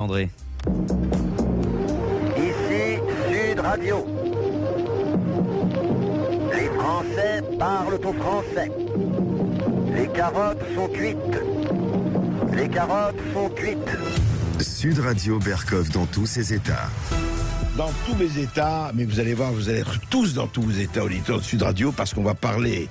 André. Ici Sud Radio. Les Français parlent au français. Les carottes sont cuites. Les carottes sont cuites. Sud Radio Berkov dans tous ses états. Dans tous mes états, mais vous allez voir, vous allez être tous dans tous vos états auditeurs de Sud Radio parce qu'on va parler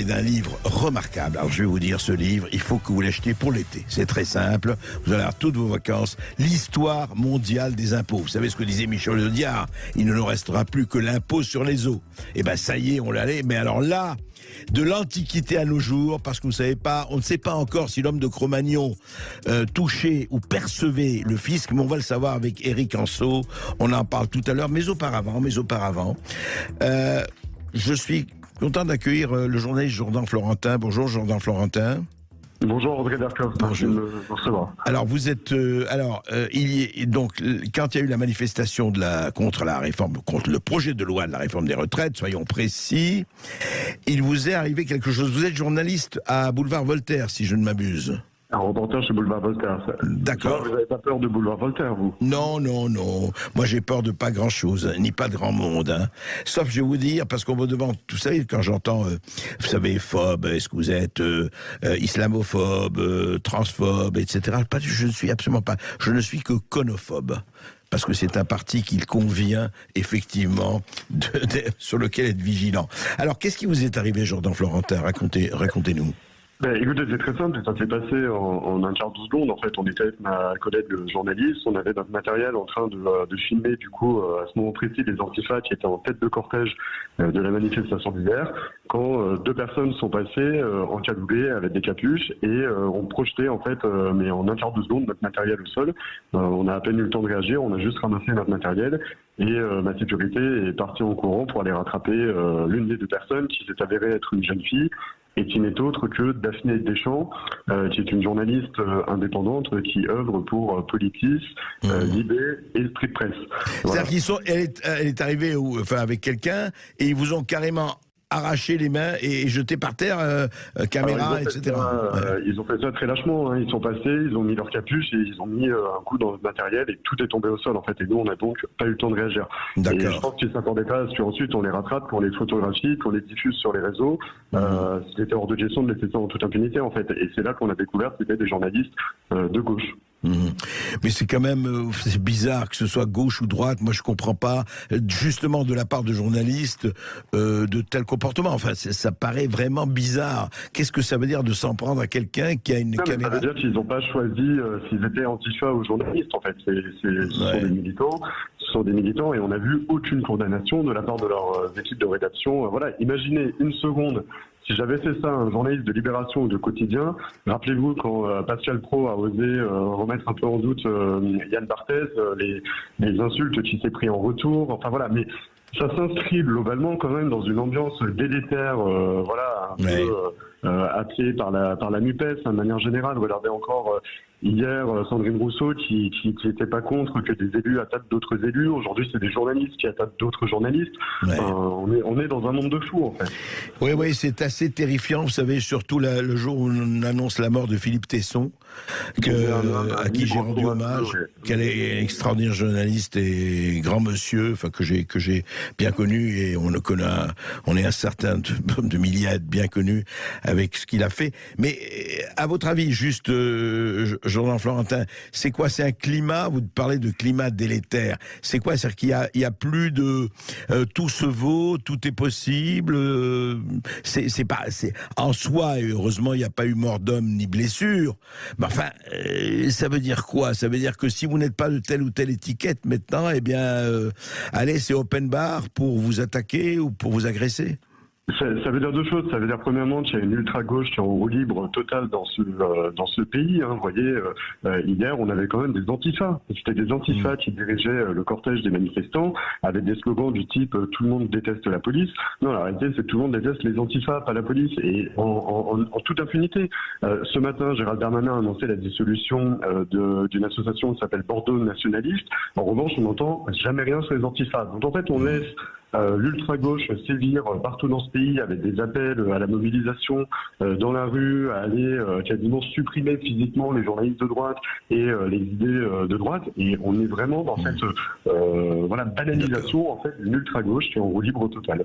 d'un livre remarquable. Alors je vais vous dire, ce livre, il faut que vous l'achetiez pour l'été. C'est très simple, vous allez avoir toutes vos vacances. L'histoire mondiale des impôts. Vous savez ce que disait Michel Audiard, il ne nous restera plus que l'impôt sur les eaux. Eh ben ça y est, on l'allait. Mais alors là, de l'Antiquité à nos jours, parce que vous savez pas, on ne sait pas encore si l'homme de Cro-Magnon touchait ou percevait le fisc, mais on va le savoir avec Éric Anceau. On en parle tout à l'heure, mais auparavant, je suis content d'accueillir le journaliste Jourdan Florentin. Bonjour Jourdan Florentin. Bonjour André Berkov, merci de me recevoir. Alors vous êtes donc quand il y a eu la manifestation contre la réforme, contre le projet de loi de la réforme des retraites, soyons précis, il vous est arrivé quelque chose. Vous êtes journaliste à Boulevard Voltaire, si je ne m'abuse. Un reporter chez Boulevard Voltaire. D'accord. Vous n'avez pas peur de Boulevard Voltaire, vous? Non. Moi, j'ai peur de pas grand-chose, ni pas de grand monde. Hein. Sauf, je vais vous dire, parce qu'on me demande, vous savez, quand j'entends, vous savez, phobe, est-ce que vous êtes islamophobe, transphobe, etc. Je ne suis absolument pas. Je ne suis que conophobe. Parce que c'est un parti qu'il convient, effectivement, sur lequel être vigilant. Alors, qu'est-ce qui vous est arrivé, Jourdan Florentin? Racontez-nous. Écoutez, c'est très simple, ça s'est passé en un quart de seconde. En fait, on était avec ma collègue journaliste, on avait notre matériel en train de filmer, du coup, à ce moment précis, les antifas qui étaient en tête de cortège de la manifestation d'hier, quand deux personnes sont passées encagoulées avec des capuches et ont projeté, en fait, mais en un quart de seconde, notre matériel au sol. On a à peine eu le temps de réagir, on a juste ramassé notre matériel et ma sécurité est partie en courant pour aller rattraper l'une des deux personnes qui s'est avérée être une jeune fille et qui n'est autre que Daphné Deschamps, qui est une journaliste indépendante qui œuvre pour Politis, Libé et Street Press. Voilà. C'est-à-dire elle est arrivée avec quelqu'un et ils vous ont carrément arraché les mains et jeté par terre, caméra, etc. Ils ont fait ça très lâchement, hein. Ils sont passés, ils ont mis leur capuche et ils ont mis un coup dans le matériel et tout est tombé au sol en fait. Et nous on n'a donc pas eu le temps de réagir. D'accord. Et je pense qu'ils ne s'attendaient pas à ce qu'ensuite on les rattrape, qu'on les photographie, qu'on les diffuse sur les réseaux. C'était hors de gestion de laisser ça en toute impunité en fait. Et c'est là qu'on a découvert que c'était des journalistes de gauche. Mais c'est quand même c'est bizarre que ce soit gauche ou droite. Moi, je comprends pas, justement, de la part de journalistes, de tels comportements. Enfin, ça paraît vraiment bizarre. Qu'est-ce que ça veut dire de s'en prendre à quelqu'un qui a une caméra? Ça veut dire qu'ils n'ont pas choisi s'ils étaient antifa ou journalistes. En fait, ce sont des militants. Ce sont des militants et on n'a vu aucune condamnation de la part de leurs équipes de rédaction. Voilà, imaginez une seconde. Si j'avais fait ça à un journaliste de Libération ou de Quotidien, rappelez-vous quand Pascal Praud a osé remettre un peu en doute Yann Barthès, les insultes qu'il s'est pris en retour, enfin voilà, mais ça s'inscrit globalement quand même dans une ambiance délétère, un peu appelée par la NUPES de manière générale. Regardez encore hier Sandrine Rousseau qui n'était pas contre que des élus attaquent d'autres élus. Aujourd'hui, c'est des journalistes qui attaquent d'autres journalistes. Ouais. On est dans un monde de fous, en fait. Oui, c'est assez terrifiant. Vous savez, surtout le jour où on annonce la mort de Philippe Tesson, à qui j'ai rendu hommage, qu'elle est extraordinaire journaliste et grand monsieur, enfin que j'ai bien connu et on est un certain de milliers à être bien connu avec ce qu'il a fait. Mais à votre avis, juste Jourdan Florentin, c'est quoi? C'est un climat, vous parlez de climat délétère, c'est quoi? C'est-à-dire qu'il y a plus de tout se vaut, tout est possible, c'est en soi, et heureusement il n'y a pas eu mort d'homme ni blessure, mais enfin, ça veut dire quoi? Ça veut dire que si vous n'êtes pas de telle ou telle étiquette maintenant, eh bien, allez, c'est open bar pour vous attaquer ou pour vous agresser? Ça veut dire deux choses. Ça veut dire premièrement qu'il y a une ultra-gauche qui est en roue libre totale dans ce pays. Hein. Vous voyez, hier, on avait quand même des antifas. C'était des antifas qui dirigeaient le cortège des manifestants avec des slogans du type « tout le monde déteste la police ». Non, la réalité, c'est que tout le monde déteste les antifas, pas la police. Et en toute impunité. Ce matin, Gérald Darmanin a annoncé la dissolution d'une association qui s'appelle Bordeaux Nationaliste. En revanche, on n'entend jamais rien sur les antifas. Donc en fait, on laisse l'ultra-gauche sévir partout dans ce pays avec des appels à la mobilisation dans la rue, à aller quasiment supprimer physiquement les journalistes de droite et les idées de droite. Et on est vraiment dans cette banalisation en fait d'une ultra-gauche qui est en roue libre totale.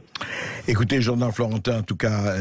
Écoutez, Jordan Florentin, en tout cas,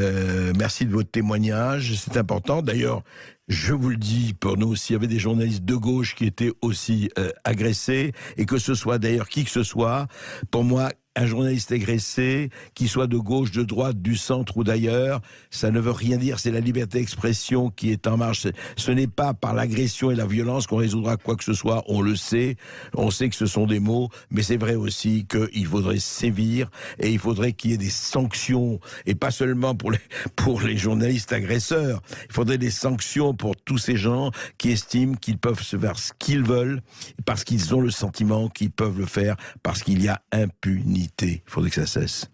merci de votre témoignage. C'est important. D'ailleurs, je vous le dis, pour nous, s'il y avait des journalistes de gauche qui étaient aussi agressés, et que ce soit d'ailleurs qui que ce soit, pour moi, un journaliste agressé, qu'il soit de gauche, de droite, du centre ou d'ailleurs, ça ne veut rien dire. C'est la liberté d'expression qui est en marche. Ce n'est pas par l'agression et la violence qu'on résoudra quoi que ce soit. On le sait. On sait que ce sont des mots, mais c'est vrai aussi qu'il faudrait sévir et il faudrait qu'il y ait des sanctions, et pas seulement pour les journalistes agresseurs. Il faudrait des sanctions pour tous ces gens qui estiment qu'ils peuvent se faire ce qu'ils veulent parce qu'ils ont le sentiment qu'ils peuvent le faire parce qu'il y a impunité. Il faudrait que ça cesse.